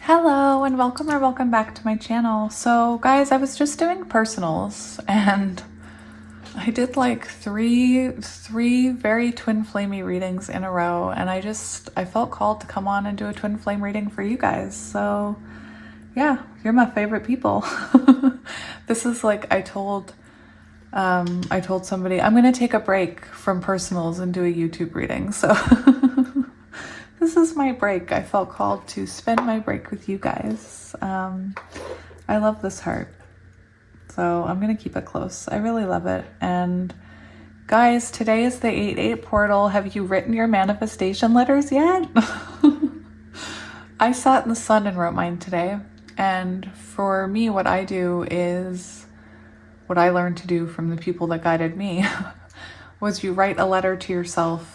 Hello and welcome or welcome back to my channel. So guys, I was just doing personals and I did like three very twin flamey readings in a row, and I felt called to come on and do a twin flame reading for you guys. So yeah, you're my favorite people. This is like I told somebody I'm gonna take a break from personals and do a YouTube reading. So this is my break. I felt called to spend my break with you guys. I love this heart, so I'm gonna keep it close. I really love it. And guys, today is the 8/8 portal. Have you written your manifestation letters yet? I sat in the sun and wrote mine today. And for me, what I do is what I learned to do from the people that guided me was you write a letter to yourself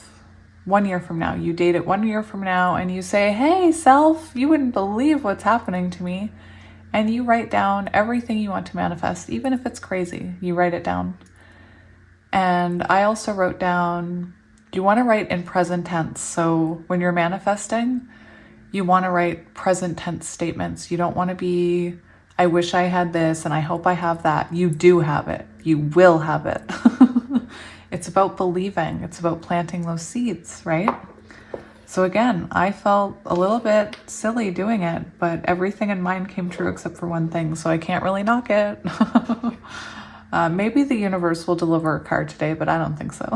1 year from now. You date it 1 year from now and you say, hey self, you wouldn't believe what's happening to me. And you write down everything you want to manifest, even if it's crazy, you write it down. And I also wrote down, you want to write in present tense. So when you're manifesting, you want to write present tense statements. You don't want to be, I wish I had this and I hope I have that. You do have it. You will have it. It's about believing. It's about planting those seeds, right? So again, I felt a little bit silly doing it, but everything in mine came true except for one thing, so I can't really knock it. Maybe the universe will deliver a card today, but I don't think so.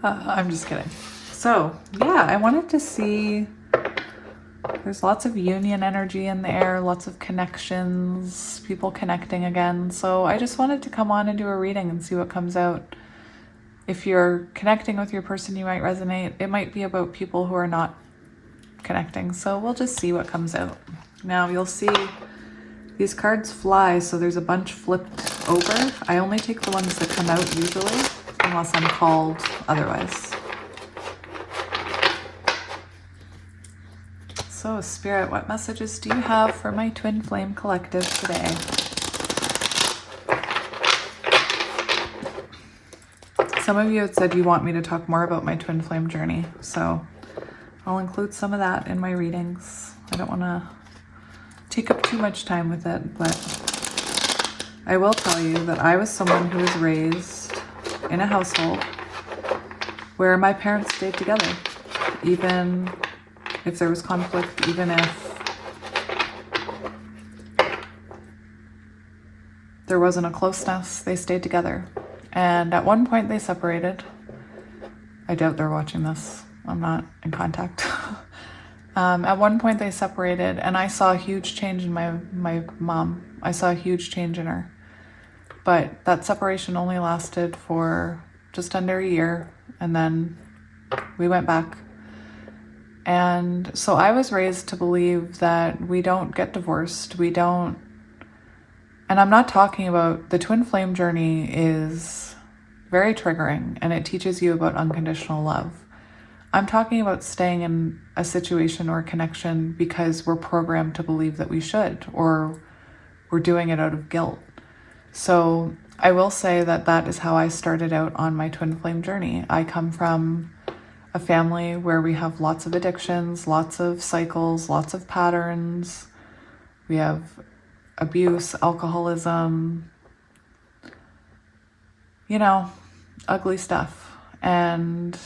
I'm just kidding. So yeah, I wanted to see, there's lots of union energy in the air, lots of connections, people connecting again. So I just wanted to come on and do a reading and see what comes out. If you're connecting with your person, you might resonate. It might be about people who are not connecting. So we'll just see what comes out. Now you'll see these cards fly. So there's a bunch flipped over. I only take the ones that come out usually, unless I'm called otherwise. So Spirit, what messages do you have for my Twin Flame Collective today? Some of you had said you want me to talk more about my Twin Flame journey, so I'll include some of that in my readings. I don't want to take up too much time with it, but I will tell you that I was someone who was raised in a household where my parents stayed together, even if there was conflict, even if there wasn't a closeness, they stayed together. And at one point they separated. I doubt they're watching this. I'm not in contact. At one point they separated, and I saw a huge change in my mom. I saw a huge change in her. But that separation only lasted for just under a year, and then we went back. And so I was raised to believe that we don't get divorced. We don't, and I'm not talking about, the twin flame journey is very triggering and it teaches you about unconditional love. I'm talking about staying in a situation or a connection because we're programmed to believe that we should, or we're doing it out of guilt. So I will say that that is how I started out on my twin flame journey. I come from a family where we have lots of addictions, lots of cycles, lots of patterns. We have abuse, alcoholism, you know, ugly stuff. And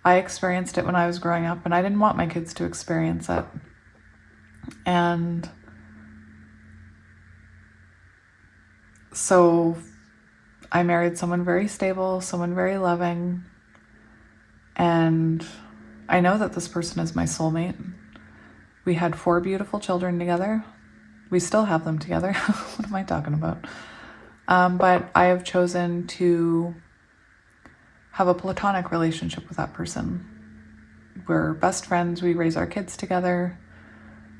I experienced it when I was growing up, and I didn't want my kids to experience it. And so I married someone very stable, someone very loving. And I know that this person is my soulmate. We had 4 beautiful children together. We still have them together. What am I talking about? But I have chosen to have a platonic relationship with that person. We're best friends. We raise our kids together.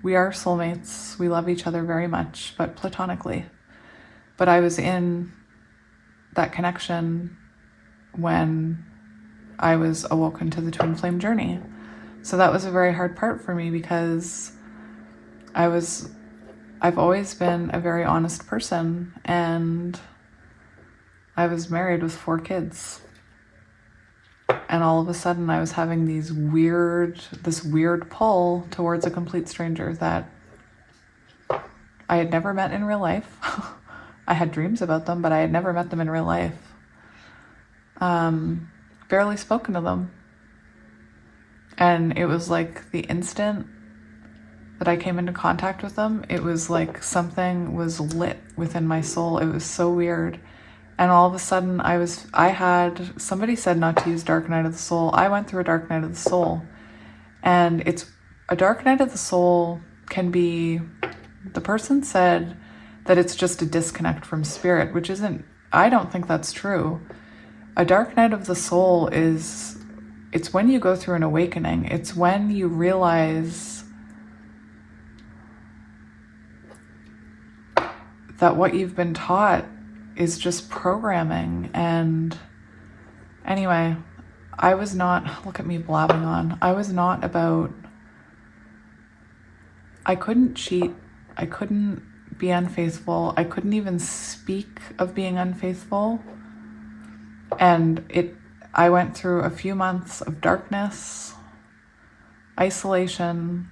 We are soulmates. We love each other very much, but platonically. But I was in that connection when I was awoken to the twin flame journey. So that was a very hard part for me because I've always been a very honest person, and I was married with 4 kids. And all of a sudden I was having this weird pull towards a complete stranger that I had never met in real life. I had dreams about them, but I had never met them in real life. Barely spoken to them. And it was like the instant that I came into contact with them, it was like something was lit within my soul. It was so weird. And all of a sudden somebody said not to use dark night of the soul. I went through a dark night of the soul. And a dark night of the soul can be, the person said that it's just a disconnect from spirit, which isn't, I don't think that's true. A dark night of the soul it's when you go through an awakening. It's when you realize that what you've been taught is just programming. And anyway, look at me blabbing on. I couldn't cheat. I couldn't be unfaithful. I couldn't even speak of being unfaithful. And I went through a few months of darkness, isolation,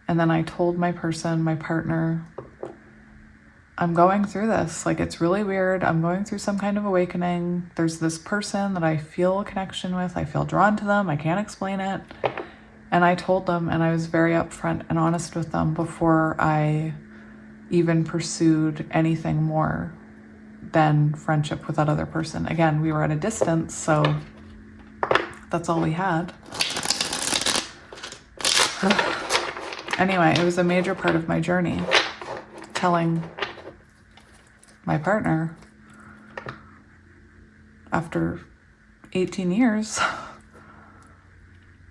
and then I told my partner, I'm going through this. Like, it's really weird. I'm going through some kind of awakening. There's this person that I feel a connection with. I feel drawn to them. I can't explain it. And I told them, and I was very upfront and honest with them before I even pursued anything more than friendship with that other person. Again, we were at a distance, so that's all we had. Anyway, it was a major part of my journey, telling my partner after 18 years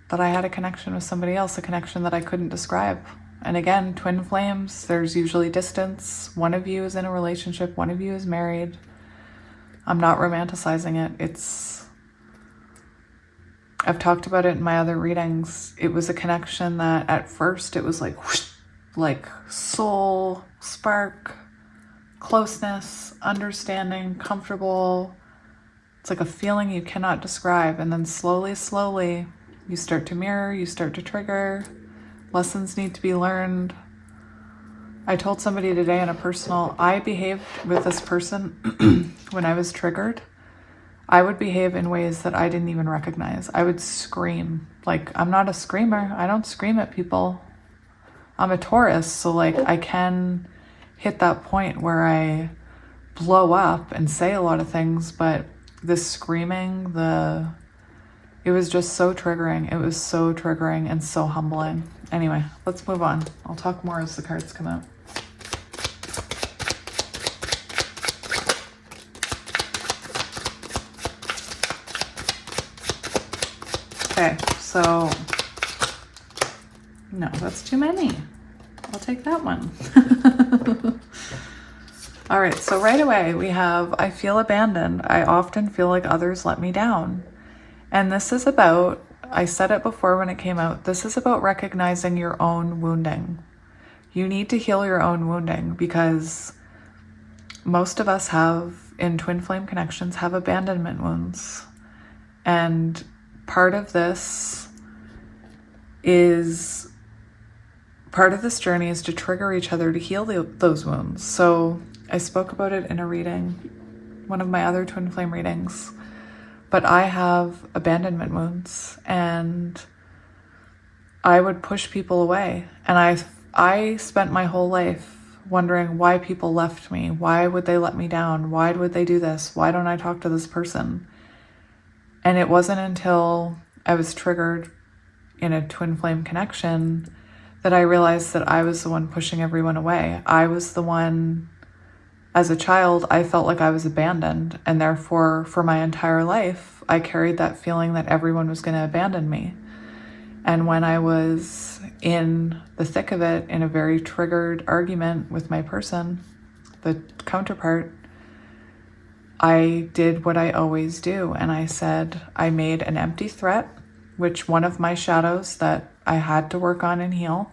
that I had a connection with somebody else, a connection that I couldn't describe. And again, twin flames, there's usually distance. One of you is in a relationship, one of you is married. I'm not romanticizing it. I've talked about it in my other readings. It was a connection that at first it was like, whoosh, like soul, spark, closeness, understanding, comfortable. It's like a feeling you cannot describe. And then slowly, you start to mirror, you start to trigger. Lessons need to be learned. I told somebody today in a personal, I behaved with this person when I was triggered. I would behave in ways that I didn't even recognize. I would scream. Like, I'm not a screamer. I don't scream at people. I'm a Taurus, so like I can hit that point where I blow up and say a lot of things, but this screaming, it was just so triggering. It was so triggering and so humbling. Anyway, let's move on. I'll talk more as the cards come out. Okay, so, no, that's too many. I'll take that one. All right, so right away we have, I feel abandoned. I often feel like others let me down. And this is about, I said it before when it came out, this is about recognizing your own wounding. You need to heal your own wounding because most of us in twin flame connections, have abandonment wounds. And part of this journey is to trigger each other to heal those wounds. So I spoke about it in a reading, one of my other twin flame readings. But I have abandonment wounds, and I would push people away. And I spent my whole life wondering why people left me. Why would they let me down? Why would they do this? Why don't I talk to this person? And it wasn't until I was triggered in a twin flame connection that I realized that I was the one pushing everyone away. I was the one. As a child, I felt like I was abandoned, and therefore, for my entire life, I carried that feeling that everyone was going to abandon me. And when I was in the thick of it, in a very triggered argument with my person, the counterpart, I did what I always do, and I made an empty threat, which one of my shadows that I had to work on and heal.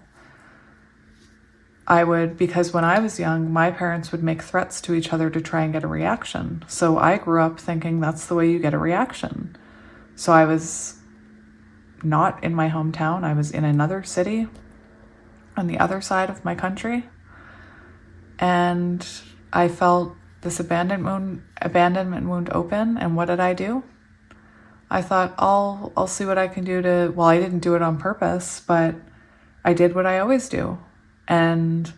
Because when I was young, my parents would make threats to each other to try and get a reaction. So I grew up thinking that's the way you get a reaction. So I was not in my hometown. I was in another city on the other side of my country. And I felt this abandonment wound open. And what did I do? I thought, I'll see what I can do to, well, I didn't do it on purpose, but I did what I always do. And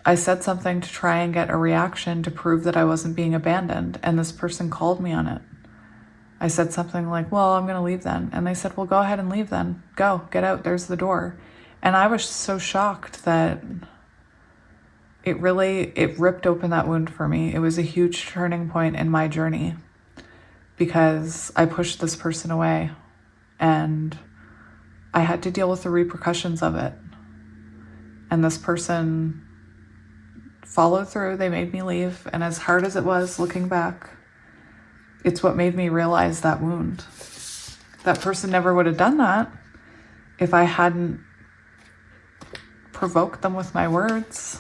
I said something to try and get a reaction to prove that I wasn't being abandoned. And this person called me on it. I said something like, well, I'm going to leave then. And they said, well, go ahead and leave then. Go, get out. There's the door. And I was so shocked that it ripped open that wound for me. It was a huge turning point in my journey because I pushed this person away and I had to deal with the repercussions of it. And this person followed through. They made me leave. And as hard as it was looking back, it's what made me realize that wound. That person never would have done that if I hadn't provoked them with my words.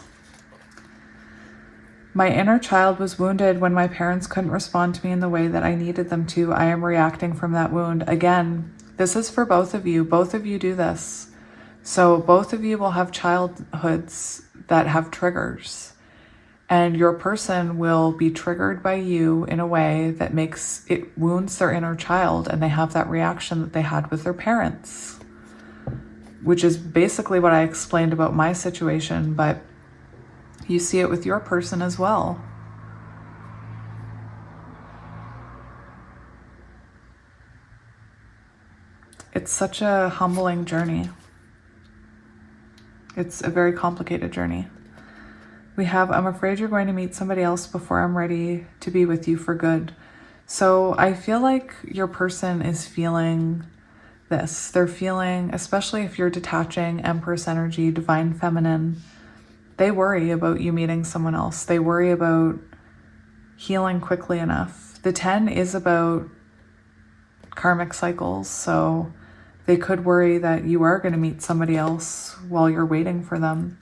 My inner child was wounded when my parents couldn't respond to me in the way that I needed them to. I am reacting from that wound. Again, this is for both of you. Both of you do this. So both of you will have childhoods that have triggers. And your person will be triggered by you in a way that wounds their inner child, and they have that reaction that they had with their parents, which is basically what I explained about my situation, but you see it with your person as well. It's such a humbling journey. It's a very complicated journey. We have, I'm afraid you're going to meet somebody else before I'm ready to be with you for good. So I feel like your person is feeling this. They're feeling, especially if you're detaching Empress energy, divine feminine, they worry about you meeting someone else. They worry about healing quickly enough. The 10 is about karmic cycles. So they could worry that you are going to meet somebody else while you're waiting for them.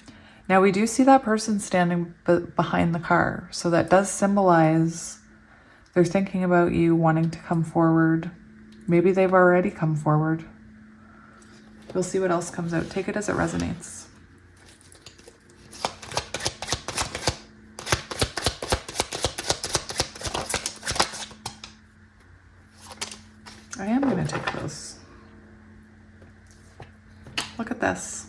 Now, we do see that person standing behind the car. So that does symbolize they're thinking about you, wanting to come forward. Maybe they've already come forward. We'll see what else comes out. Take it as it resonates. I am going to take those. Look at this.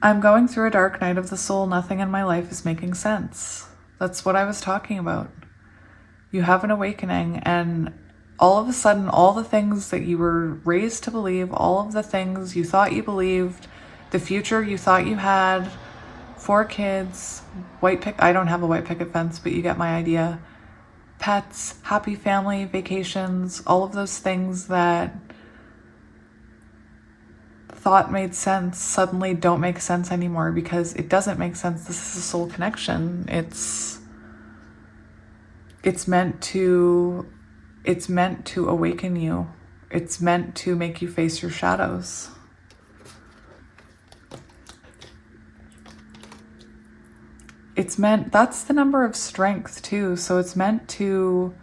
I'm going through a dark night of the soul. Nothing in my life is making sense. That's what I was talking about. You have an awakening, and all of a sudden, all the things that you were raised to believe, all of the things you thought you believed, the future you thought you had, 4 kids, I don't have a white picket fence, but you get my idea. Pets, happy family, vacations, all of those things that thought made sense suddenly don't make sense anymore because it doesn't make sense. This is a soul connection. It's meant to awaken you. It's meant to make you face your shadows. That's the number of strength too. So it's meant to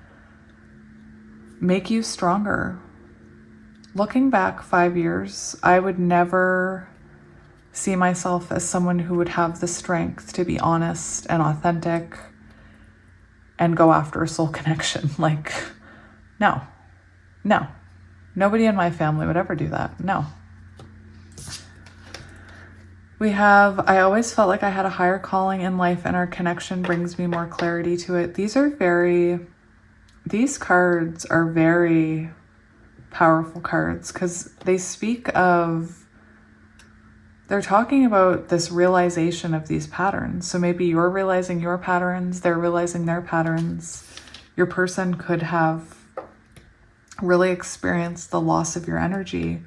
make you stronger. Looking back 5 years, I would never see myself as someone who would have the strength to be honest and authentic and go after a soul connection. Like, no. Nobody in my family would ever do that. No. I always felt like I had a higher calling in life and our connection brings me more clarity to it. These cards are very powerful cards because they speak of, they're talking about this realization of these patterns. So maybe you're realizing your patterns, they're realizing their patterns. Your person could have really experienced the loss of your energy.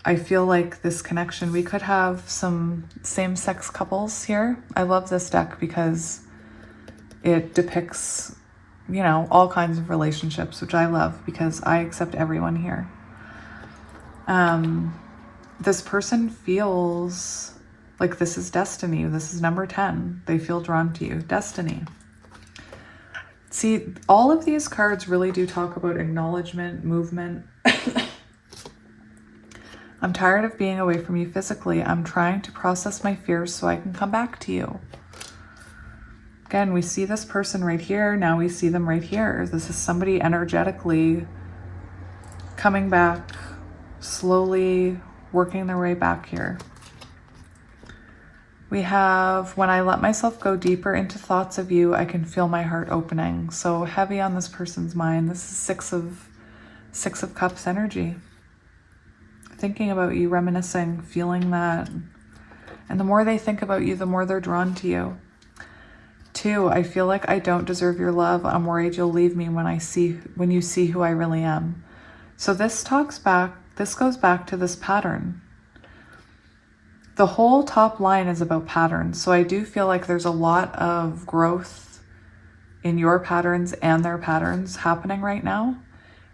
I feel like this connection, we could have some same-sex couples here. I love this deck because it depicts, all kinds of relationships, which I love because I accept everyone here. This person feels like this is destiny. This is number 10. They feel drawn to you. Destiny. See, all of these cards really do talk about acknowledgement, movement. I'm tired of being away from you physically. I'm trying to process my fears so I can come back to you. Again, we see this person right here. Now we see them right here. This is somebody energetically coming back, slowly working their way back here. We have, when I let myself go deeper into thoughts of you, I can feel my heart opening. So heavy on this person's mind. This is Six of Cups energy. Thinking about you, reminiscing, feeling that. And the more they think about you, the more they're drawn to you. 2, I feel like I don't deserve your love. I'm worried you'll leave me when you see who I really am. So this goes back to this pattern. The whole top line is about patterns. So I do feel like there's a lot of growth in your patterns and their patterns happening right now.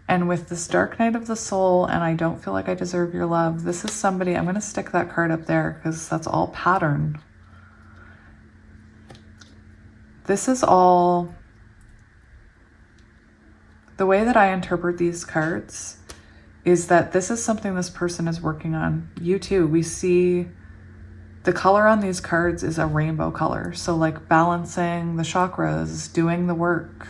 And with this Dark Night of the Soul, and I don't feel like I deserve your love, this is somebody, I'm going to stick that card up there because that's all pattern. This is all, the way that I interpret these cards is that this is something this person is working on. You too, we see the color on these cards is a rainbow color. So like balancing the chakras, doing the work.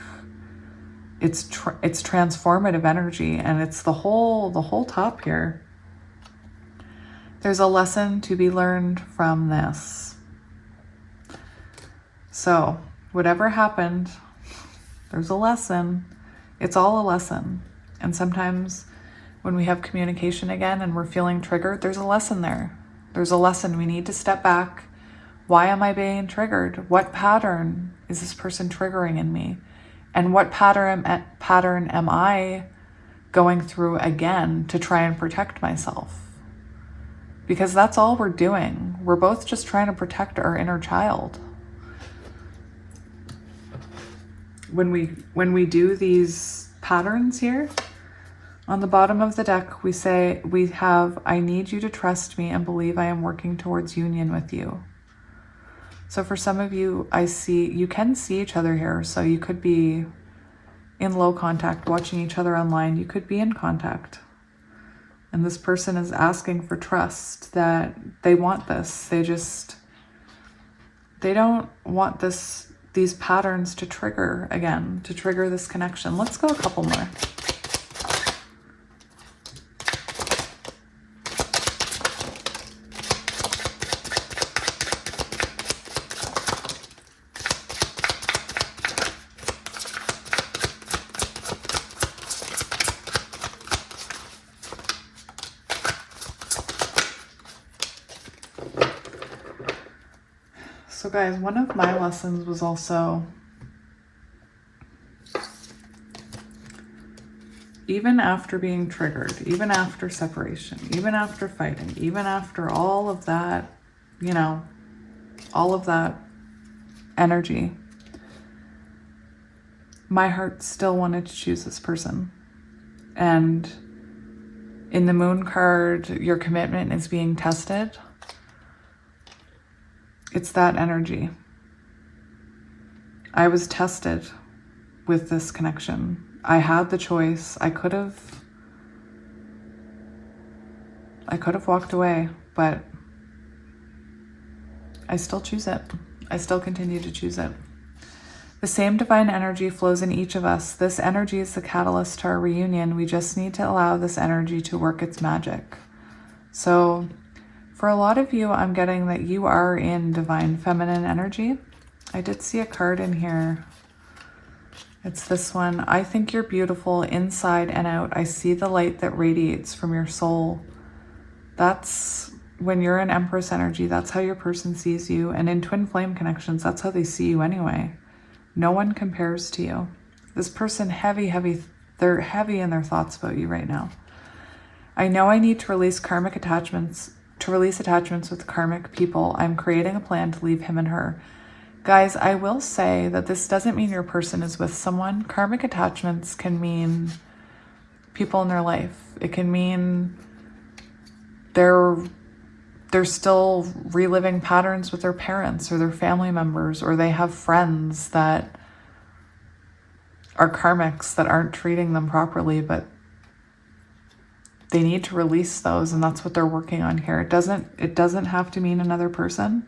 It's transformative energy, and it's the whole top here. There's a lesson to be learned from this. So whatever happened, there's a lesson. It's all a lesson. And sometimes when we have communication again and we're feeling triggered, there's a lesson there. There's a lesson. We need to step back. Why am I being triggered? What pattern is this person triggering in me? And what pattern am I going through again to try and protect myself? Because that's all we're doing. We're both just trying to protect our inner child. When we do these patterns here, on the bottom of the deck, we have, I need you to trust me and believe I am working towards union with you. So for some of you, you can see each other here. So you could be in low contact, watching each other online. You could be in contact. And this person is asking for trust, that they want this. They don't want these patterns to trigger again, to trigger this connection. Let's go a couple more. So guys, one of my lessons was also, even after being triggered, even after separation, even after fighting, even after all of that, all of that energy, my heart still wanted to choose this person. And in the Moon card, your commitment is being tested. It's that energy. I was tested with this connection. I had the choice. I could have walked away, but I still choose it. I still continue to choose it. The same divine energy flows in each of us. This energy is the catalyst to our reunion. We just need to allow this energy to work its magic. So for a lot of you, I'm getting that you are in divine feminine energy. I did see a card in here. It's this one. I think you're beautiful inside and out. I see the light that radiates from your soul. That's when you're in Empress energy. That's how your person sees you. And in twin flame connections, that's how they see you anyway. No one compares to you. This person, they're heavy in their thoughts about you right now. I know I need to release karmic attachments, with karmic people. I'm creating a plan to leave him and her. Guys, I will say that this doesn't mean your person is with someone. Karmic attachments can mean people in their life. It can mean they're still reliving patterns with their parents or their family members, or they have friends that are karmics that aren't treating them properly, but they need to release those, and that's what they're working on here. It doesn't have to mean another person.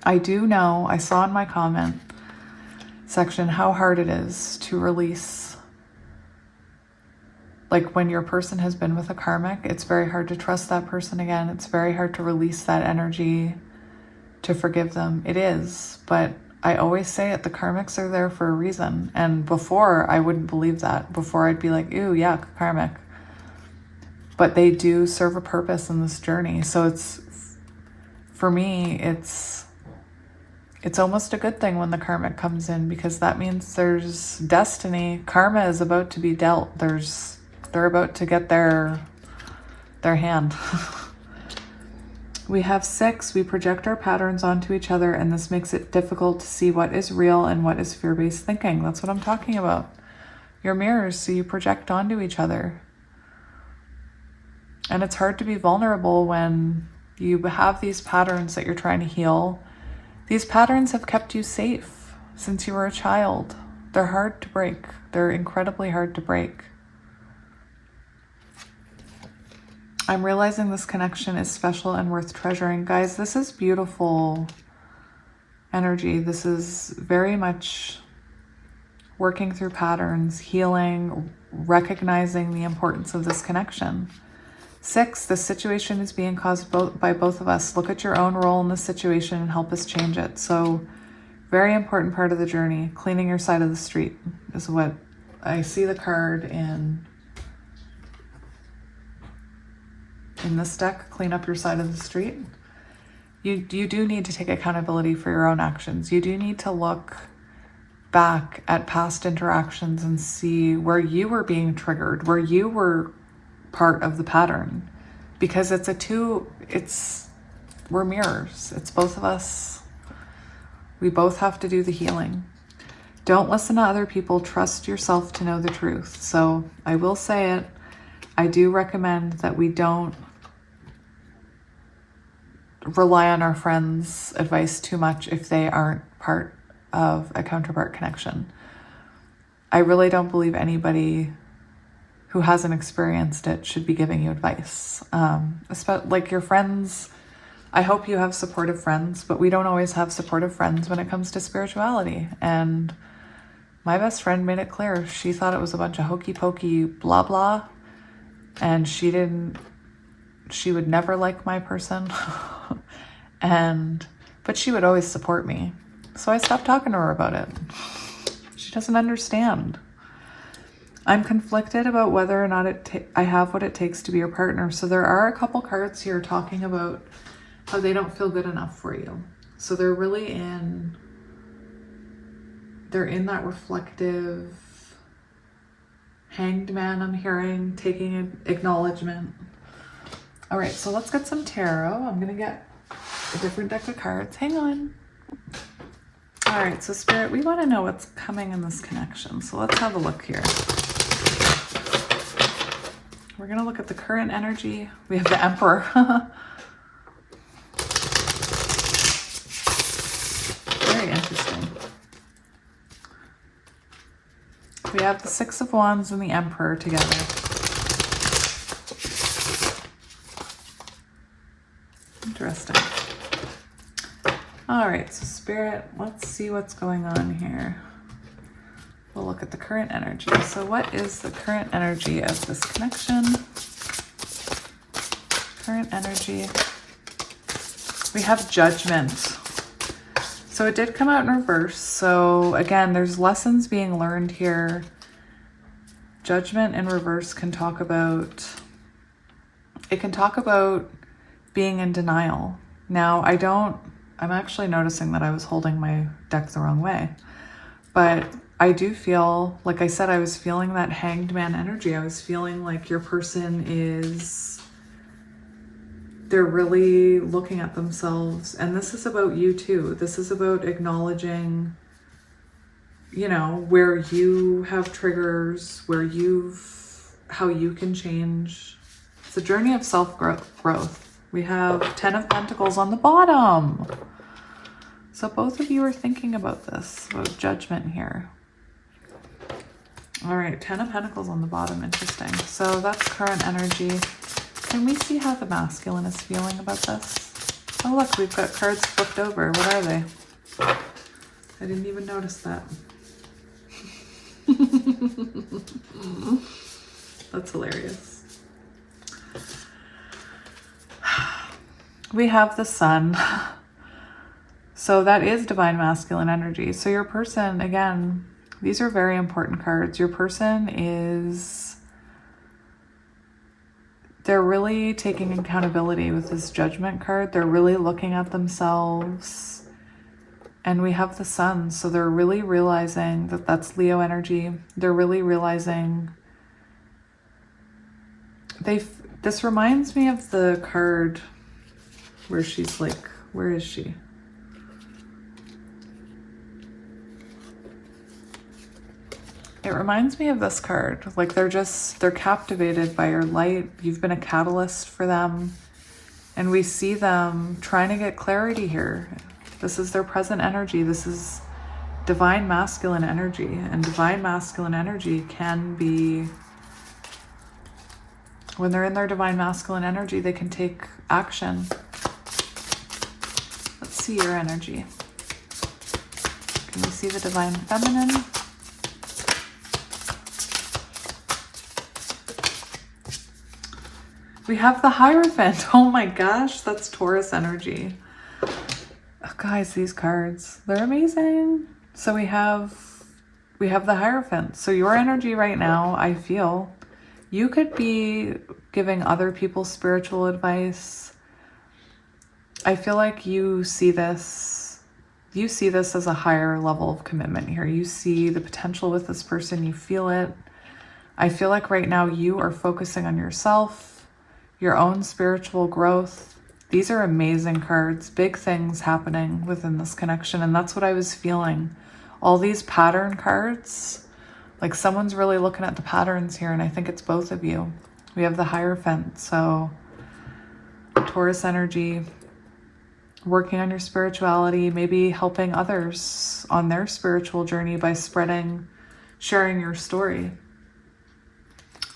I do know, I saw in my comment section how hard it is to release. Like when your person has been with a karmic, it's very hard to trust that person again. It's very hard to release that energy, to forgive them. It is, but I always say it, the karmics are there for a reason. And before, I wouldn't believe that. Before, I'd be like, ooh, yeah, karmic. But they do serve a purpose in this journey. So it's, for me, it's almost a good thing when the karmic comes in, because that means there's destiny. Karma is about to be dealt. They're about to get their hand. We have 6. We project our patterns onto each other, and this makes it difficult to see what is real and what is fear-based thinking. That's what I'm talking about. Your mirrors, so you project onto each other. And it's hard to be vulnerable when you have these patterns that you're trying to heal. These patterns have kept you safe since you were a child. They're hard to break. They're incredibly hard to break. I'm realizing this connection is special and worth treasuring. Guys, this is beautiful energy. This is very much working through patterns, healing, recognizing the importance of this connection. 6, the situation is being caused by both of us. Look at your own role in the situation and help us change it. So, very important part of the journey. Cleaning your side of the street is what I see the card in this deck. Clean up your side of the street. You do need to take accountability for your own actions. You do need to look back at past interactions and see where you were being triggered, where you were part of the pattern, because we're mirrors. It's both of us. We both have to do the healing. Don't listen to other people. Trust yourself to know the truth. So I will say it. I do recommend that we don't rely on our friends' advice too much if they aren't part of a counterpart connection. I really don't believe anybody who hasn't experienced it should be giving you advice. Like your friends, I hope you have supportive friends, but we don't always have supportive friends when it comes to spirituality. And my best friend made it clear. She thought it was a bunch of hokey pokey blah blah. And she would never like my person. But she would always support me. So I stopped talking to her about it. She doesn't understand. I'm conflicted about whether or not I have what it takes to be your partner. So there are a couple cards here talking about how they don't feel good enough for you. So they're really in that reflective hanged man I'm hearing, taking an acknowledgement. All right, so let's get some tarot. I'm going to get a different deck of cards. Hang on. All right, so Spirit, we want to know what's coming in this connection. So let's have a look here. We're going to look at the current energy. We have the Emperor. Very interesting. We have the Six of Wands and the Emperor together. Interesting. All right, so Spirit, let's see what's going on here. We'll look at the current energy. So what is the current energy of this connection? Current energy. We have Judgment. So it did come out in reverse. So again, there's lessons being learned here. Judgment in reverse can talk about being in denial. Now, I'm actually noticing that I was holding my deck the wrong way. But I do feel, like I said, I was feeling that hanged man energy. I was feeling like your person they're really looking at themselves. And this is about you too. This is about acknowledging, where you have triggers, how you can change. It's a journey of self-growth. We have 10 of Pentacles on the bottom. So both of you are thinking about this, about judgment here. All right, 10 of Pentacles on the bottom. Interesting. So that's current energy. Can we see how the masculine is feeling about this? Oh, look, we've got cards flipped over. What are they? I didn't even notice that. That's hilarious. We have the Sun. So that is divine masculine energy. So your person, again, these are very important cards. Your person is, they're really taking accountability with this Judgment card. They're really looking at themselves. And we have the Sun. So they're really realizing that that's Leo energy. They're really realizing this reminds me of the card where she's like, where is she? It reminds me of this card. Like they're captivated by your light. You've been a catalyst for them. And we see them trying to get clarity here. This is their present energy. This is divine masculine energy. And divine masculine energy can be, when they're in their divine masculine energy, they can take action. Let's see your energy. Can you see the divine feminine? We have the Hierophant. Oh my gosh, that's Taurus energy. Oh, guys, these cards, they're amazing. So we have the Hierophant. So your energy right now, I feel, you could be giving other people spiritual advice. I feel like you see this as a higher level of commitment here. You see the potential with this person, you feel it. I feel like right now you are focusing on yourself, your own spiritual growth. These are amazing cards, big things happening within this connection. And that's what I was feeling. All these pattern cards, like someone's really looking at the patterns here. And I think it's both of you. We have the Hierophant. So Taurus energy, working on your spirituality, maybe helping others on their spiritual journey by sharing your story.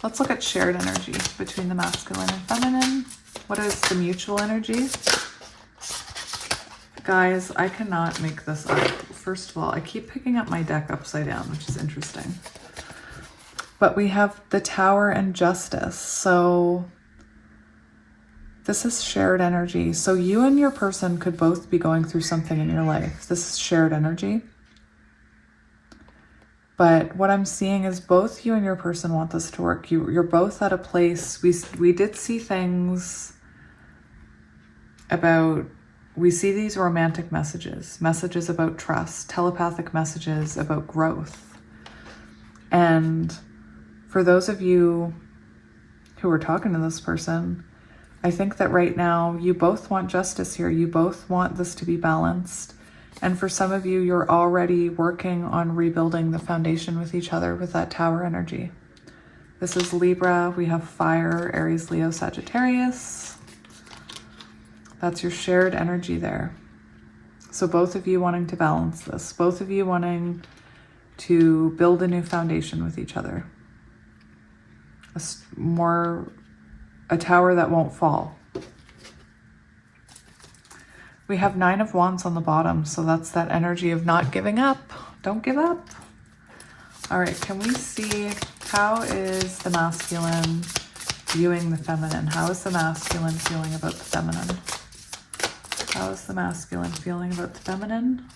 Let's look at shared energy between the masculine and feminine. What is the mutual energy? Guys, I cannot make this up. First of all, I keep picking up my deck upside down, which is interesting. But we have the Tower and Justice. So this is shared energy. So you and your person could both be going through something in your life. This is shared energy. But what I'm seeing is both you and your person want this to work. You're both at a place. We did see things about, we see these romantic messages about trust, telepathic messages about growth. And for those of you who are talking to this person, I think that right now you both want justice here. You both want this to be balanced. And for some of you, you're already working on rebuilding the foundation with each other with that Tower energy. This is Libra. We have fire, Aries, Leo, Sagittarius. That's your shared energy there. So both of you wanting to balance this. Both of you wanting to build a new foundation with each other. A tower that won't fall. We have 9 of Wands on the bottom, so that's that energy of not giving up. Don't give up. All right, can we see how is the masculine viewing the feminine? How is the masculine feeling about the feminine? How is the masculine feeling about the feminine?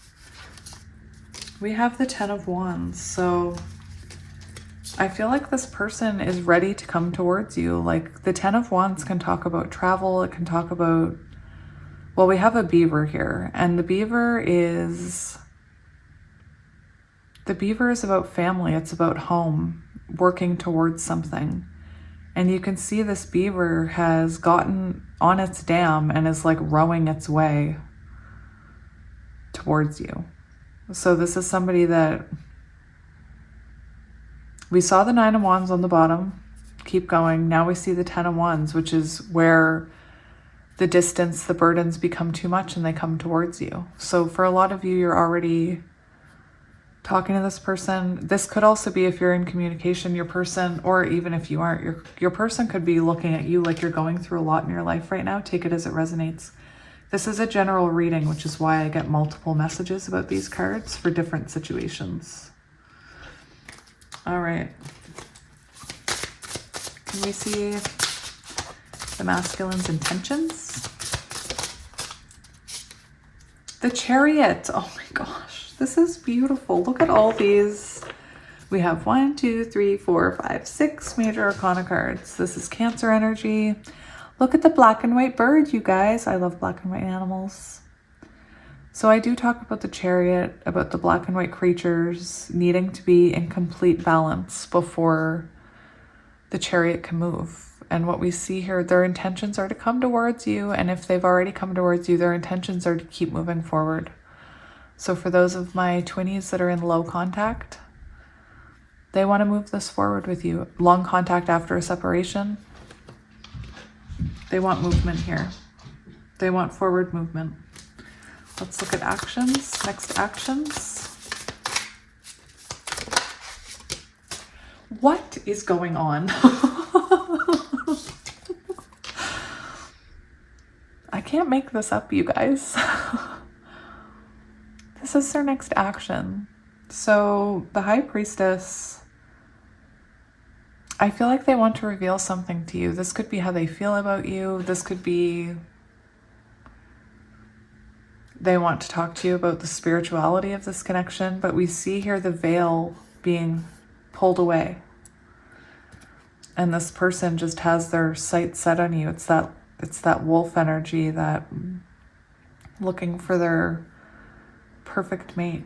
We have the 10 of Wands, so I feel like this person is ready to come towards you. Like the 10 of Wands can talk about travel. It can talk about, well, we have a beaver here, and the beaver is about family. It's about home, working towards something. And you can see this beaver has gotten on its dam and is like rowing its way towards you. So this is somebody that, we saw the 9 of Wands on the bottom, keep going. Now we see the 10 of Wands, which is where the distance, the burdens become too much and they come towards you. So for a lot of you, you're already talking to this person. This could also be if you're in communication, your person, or even if you aren't, your person could be looking at you like you're going through a lot in your life right now. Take it as it resonates. This is a general reading, which is why I get multiple messages about these cards for different situations. All right. Can we see the masculine's intentions? The Chariot. Oh my gosh, this is beautiful. Look at all these. We have 1, 2, 3, 4, 5, 6 major arcana cards. This is Cancer energy. Look at the black and white bird, you guys. I love black and white animals. So I do talk about the Chariot, about the black and white creatures needing to be in complete balance before the Chariot can move. And what we see here, their intentions are to come towards you. And if they've already come towards you, their intentions are to keep moving forward. So for those of my twinnies that are in low contact, they want to move this forward with you. Long contact after a separation. They want movement here. They want forward movement. Let's look at actions. Next actions. What is going on? I can't make this up, you guys. This is their next action. So the High Priestess, I feel like they want to reveal something to you. This could be how they feel about you. This could be they want to talk to you about the spirituality of this connection. But we see here the veil being pulled away. And this person just has their sights set on you. It's that wolf energy, that looking for their perfect mate.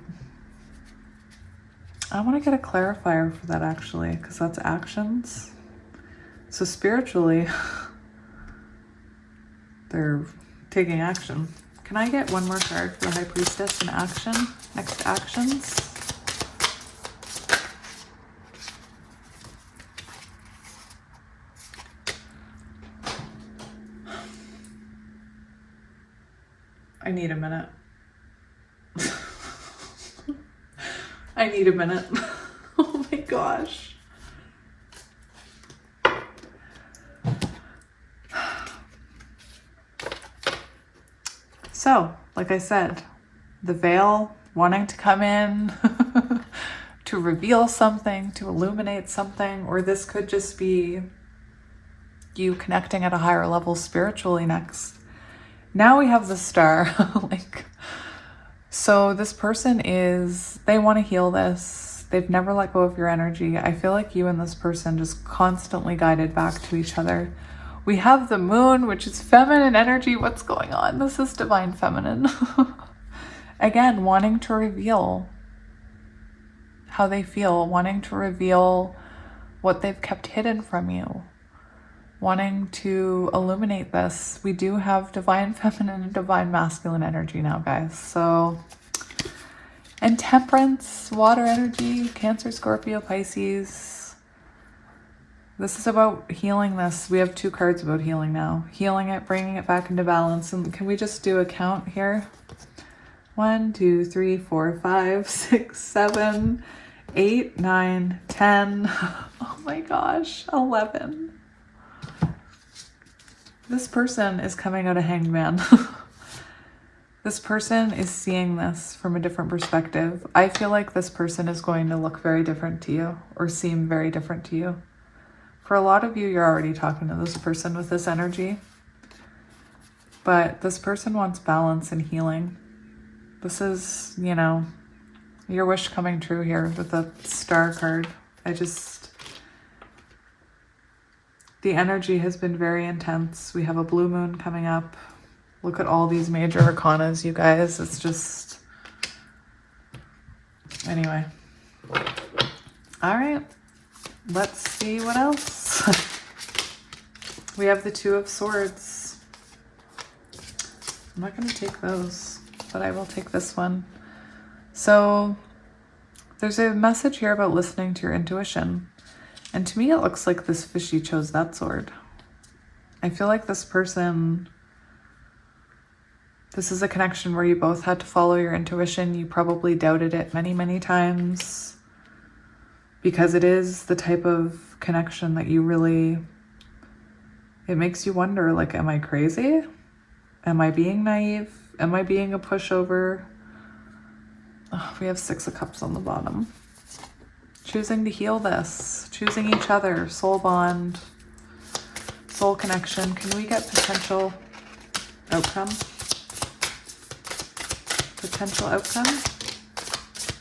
I want to get a clarifier for that actually, because that's actions. So spiritually, they're taking action. Can I get one more card for the High Priestess in action? Next actions. I need a minute. I need a minute. Oh my gosh. So, like I said, the veil wanting to come in to reveal something, to illuminate something, or this could just be you connecting at a higher level spiritually next. Now we have the Star. So this person they want to heal this. They've never let go of your energy. I feel like you and this person just constantly guided back to each other. We have the Moon, which is feminine energy. What's going on? This is divine feminine. Again, wanting to reveal how they feel, wanting to reveal what they've kept hidden from you, wanting to illuminate this. We do have divine feminine and divine masculine energy now, guys. So, and Temperance, water energy, Cancer, Scorpio, Pisces. This is about healing this. We have 2 cards about healing now. Healing it, bringing it back into balance. And can we just do a count here? 1, 2, 3, 4, 5, 6, 7, 8, 9, 10. Oh my gosh, 11. This person is coming out a Hanged Man. This person is seeing this from a different perspective. I feel like this person is going to look very different to you or seem very different to you. For a lot of you, you're already talking to this person with this energy. But this person wants balance and healing. This is, your wish coming true here with the Star card. The energy has been very intense. We have a blue moon coming up. Look at all these major arcanas, you guys. It's just... Anyway. All right. Let's see what else. We have the 2 of Swords. I'm not going to take those, but I will take this one. So there's a message here about listening to your intuition. And to me, it looks like this fishy chose that sword. I feel like this person This is a connection where you both had to follow your intuition. You probably doubted it many, many times because it is the type of connection that you really, it makes you wonder, like, am I crazy? Am I being naive? Am I being a pushover? Oh, we have 6 of Cups on the bottom. Choosing to heal this, choosing each other, soul bond, soul connection. Can we get potential outcome? Potential outcome?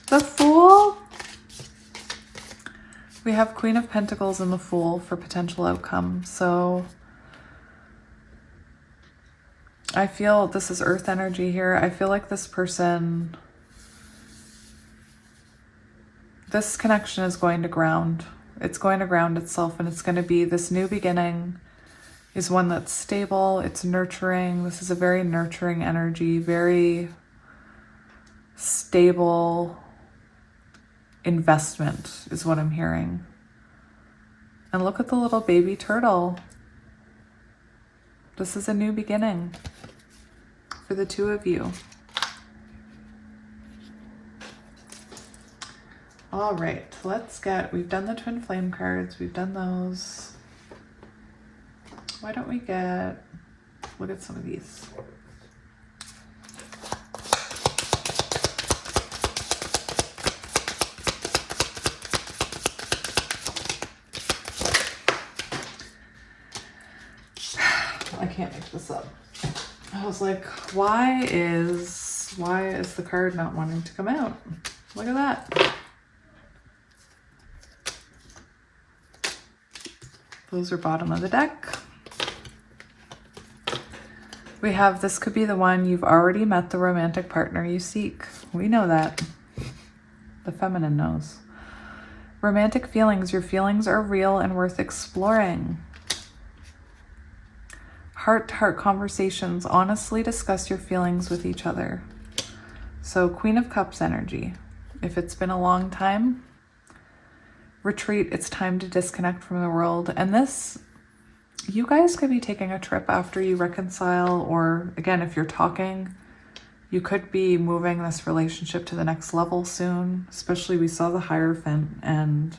The Fool? We have Queen of Pentacles and the Fool for potential outcome. So I feel this is earth energy here. I feel like this person, this connection is going to ground. It's going to ground itself, and it's going to be this new beginning is one that's stable. It's nurturing. This is a very nurturing energy, very stable investment is what I'm hearing. And look at the little baby turtle. This is a new beginning for the two of you. All right, we've done the twin flame cards. We've done those. Why don't we look at some of these. I can't make this up. I was like, why is the card not wanting to come out? Look at that. Those are bottom of the deck. We have, this could be the one. You've already met the romantic partner you seek. We know that. The feminine knows. Romantic feelings. Your feelings are real and worth exploring. Heart-to-heart conversations. Honestly discuss your feelings with each other. So Queen of Cups energy. If it's been a long time, retreat. It's time to disconnect from the world. And this, you guys could be taking a trip after you reconcile, or again, if you're talking, you could be moving this relationship to the next level soon. Especially we saw the Hierophant and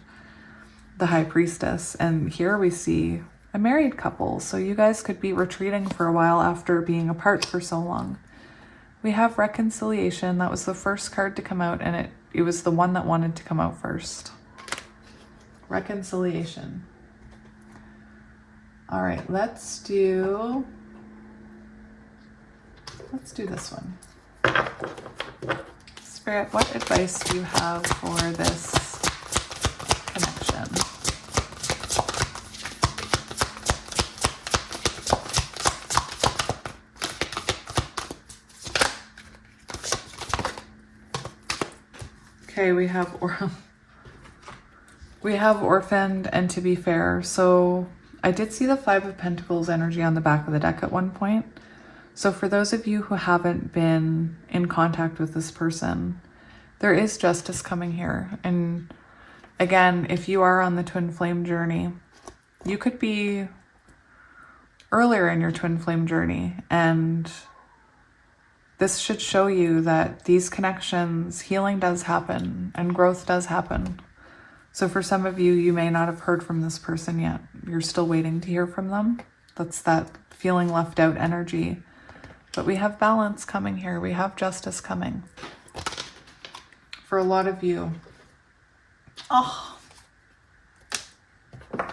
the High Priestess, and here we see a married couple. So you guys could be retreating for a while after being apart for so long. We have reconciliation. That was the first card to come out, and it was the one that wanted to come out first. Reconciliation. All right, let's do this one. Spirit, what advice do you have for this connection? Okay, we have orphaned and to be fair. So I did see the 5 of Pentacles energy on the back of the deck at one point. So for those of you who haven't been in contact with this person, there is justice coming here. And again, if you are on the twin flame journey, you could be earlier in your twin flame journey, and this should show you that these connections, healing does happen and growth does happen. So for some of you, you may not have heard from this person yet. You're still waiting to hear from them. That's that feeling left out energy. But we have balance coming here. We have justice coming. For a lot of you. Oh.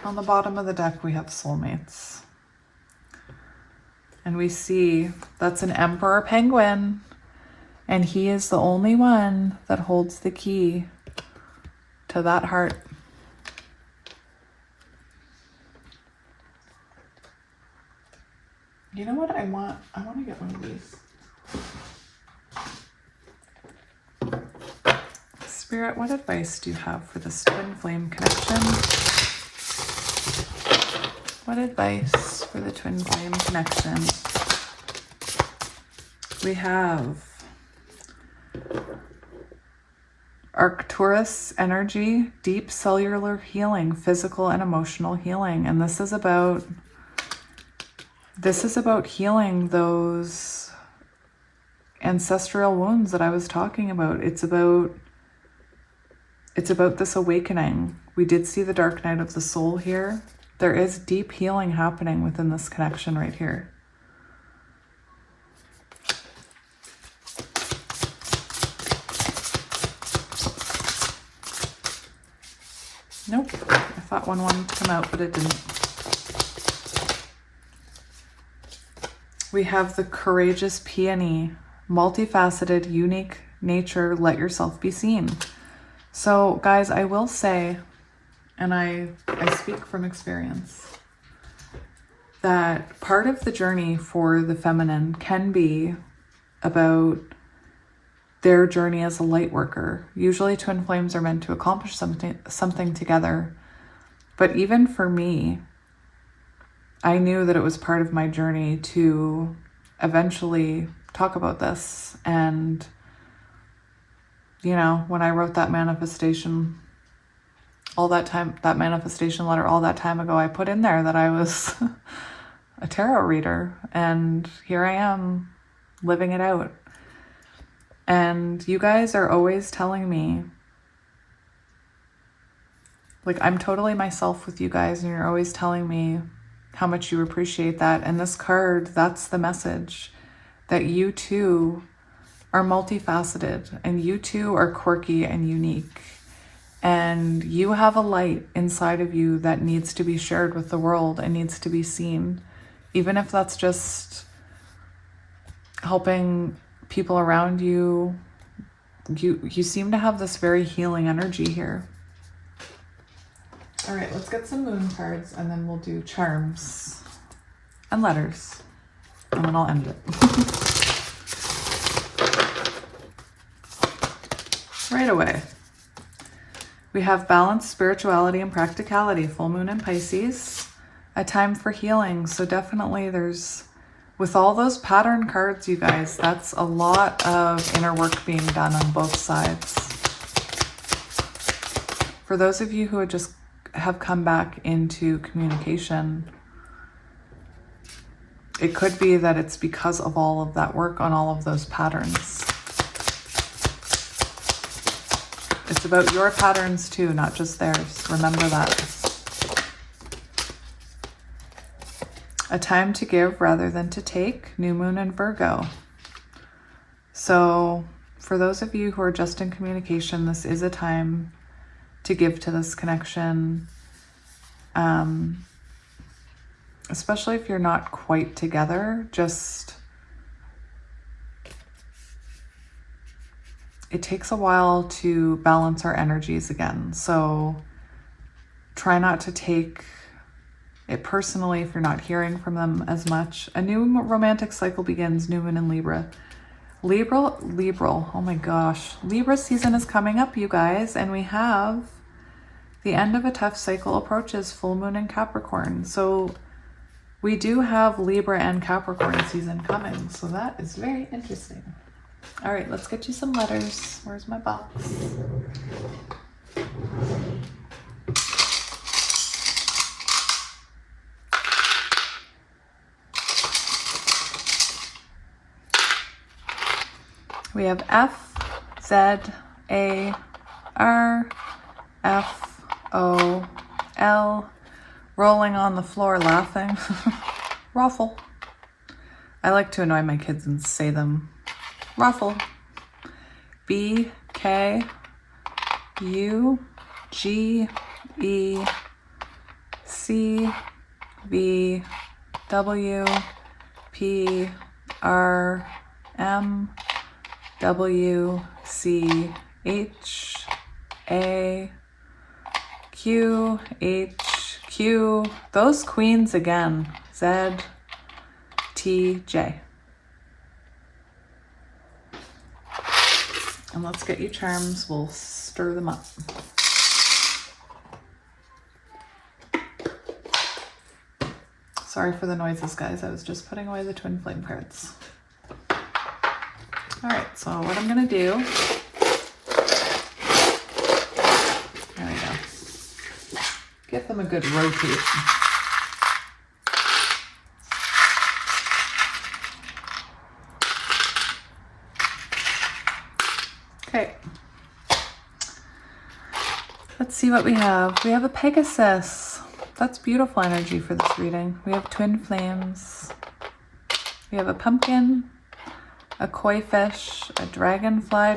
On the bottom of the deck, we have soulmates. And we see that's an emperor penguin. And he is the only one that holds the key to that heart. You know what I want? I want to get one of these. Spirit, what advice do you have for this twin flame connection? What advice for the twin flame connection? We have Taurus energy, deep cellular healing, physical and emotional healing. And this is about healing those ancestral wounds that I was talking about. It's about this awakening. We did see the dark night of the soul here. There is deep healing happening within this connection right here. Nope, I thought one wanted to come out, but it didn't. We have the courageous peony, multifaceted, unique nature, let yourself be seen. So guys, I will say, and I speak from experience, that part of the journey for the feminine can be about their journey as a light worker. Usually twin flames are meant to accomplish something together. But even for me, I knew that it was part of my journey to eventually talk about this. And, you know, when I wrote that manifestation, that manifestation letter all that time ago, I put in there that I was a tarot reader. And here I am living it out. And you guys are always telling me, like, I'm totally myself with you guys, and you're always telling me how much you appreciate that. And this card, that's the message, that you too are multifaceted, and you too are quirky and unique. And you have a light inside of you that needs to be shared with the world and needs to be seen, even if that's just helping people around you. You seem to have this very healing energy here. All right, let's get some moon cards, and then we'll do charms and letters, and then I'll end it. Right away, we have balance, spirituality, and practicality. Full moon in Pisces, a time for healing. So definitely with all those pattern cards, you guys, that's a lot of inner work being done on both sides. For those of you who have come back into communication, it could be that it's because of all of that work on all of those patterns. It's about your patterns too, not just theirs. Remember that. A time to give rather than to take. New moon in Virgo. So for those of you who are just in communication, this is a time to give to this connection. Especially if you're not quite together, it takes a while to balance our energies again. So try not to take it personally if you're not hearing from them as much. A new romantic cycle begins, new moon in Libra. Libra, oh my gosh. Libra season is coming up, you guys, and we have the end of a tough cycle approaches, full moon in Capricorn. So we do have Libra and Capricorn season coming. So that is very interesting. All right, let's get you some letters. Where's my box? We have F, Z, A, R, F, O, L, rolling on the floor laughing. Ruffle. I like to annoy my kids and say them. Ruffle. B, K, U, G, E, C, V, W, P, R, M, W, C, H, A, Q, H, Q, those queens again, Z, T, J. And let's get you charms, we'll stir them up. Sorry for the noises, guys, I was just putting away the twin flame cards. All right, so what I'm gonna do, there we go, give them a good rotate. Okay. Let's see what we have. We have a Pegasus. That's beautiful energy for this reading. We have twin flames. We have a pumpkin, a koi fish, a dragonfly.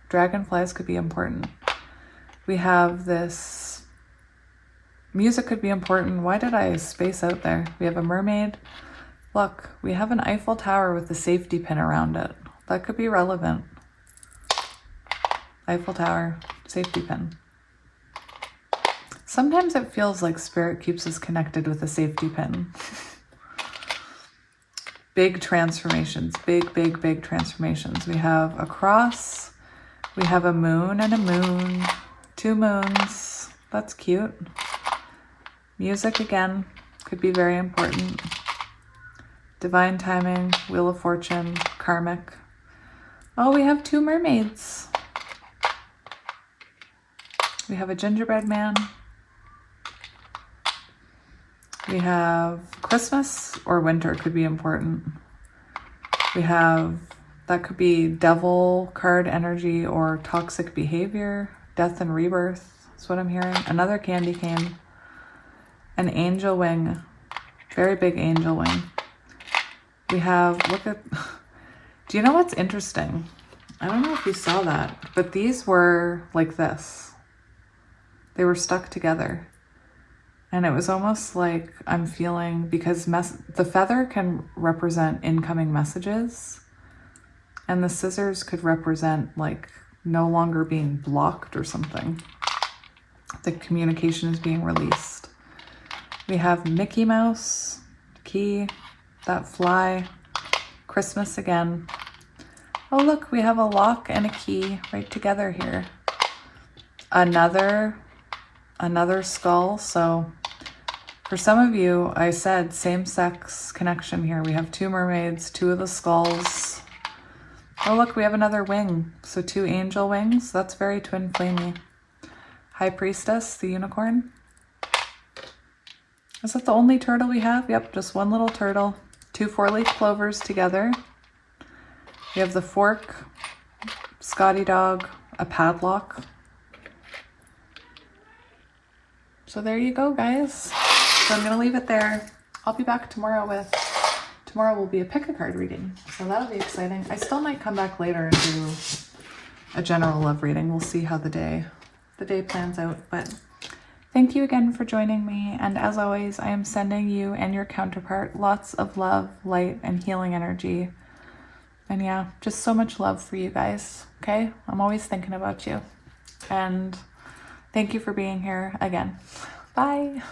Dragonflies could be important. We have this, music could be important. Why did I space out there? We have a mermaid. Look, we have an Eiffel Tower with a safety pin around it. That could be relevant. Eiffel Tower, safety pin. Sometimes it feels like spirit keeps us connected with a safety pin. Big transformations, big transformations. We have a cross, we have a moon and a moon, 2 moons. That's cute. Music again, could be very important. Divine timing, Wheel of Fortune, karmic. Oh, we have 2 mermaids. We have a gingerbread man. We have Christmas or winter could be important. We have, that could be devil card energy or toxic behavior, death and rebirth. That's what I'm hearing. Another candy cane. An angel wing. Very big angel wing. We have, look at, do you know what's interesting? I don't know if you saw that, but these were like this. They were stuck together. And it was almost like I'm feeling, because the feather can represent incoming messages, and the scissors could represent like no longer being blocked or something. The communication is being released. We have Mickey Mouse, key, that fly, Christmas again. Oh look, we have a lock and a key right together here. Another skull. So for some of you, I said same-sex connection here. We have 2 mermaids, 2 of the skulls. Oh look, we have another wing. So 2 angel wings. That's very twin flamey. High Priestess, the unicorn. Is that the only turtle we have? Yep, just 1 little turtle. 2 4-leaf clovers together. We have the fork, Scotty dog, a padlock. So there you go, guys. So I'm going to leave it there. I'll be back tomorrow tomorrow will be a pick a card reading. So that'll be exciting. I still might come back later and do a general love reading. We'll see how the day plans out. But thank you again for joining me. And as always, I am sending you and your counterpart lots of love, light, and healing energy. And yeah, just so much love for you guys. Okay? I'm always thinking about you. And thank you for being here again. Bye.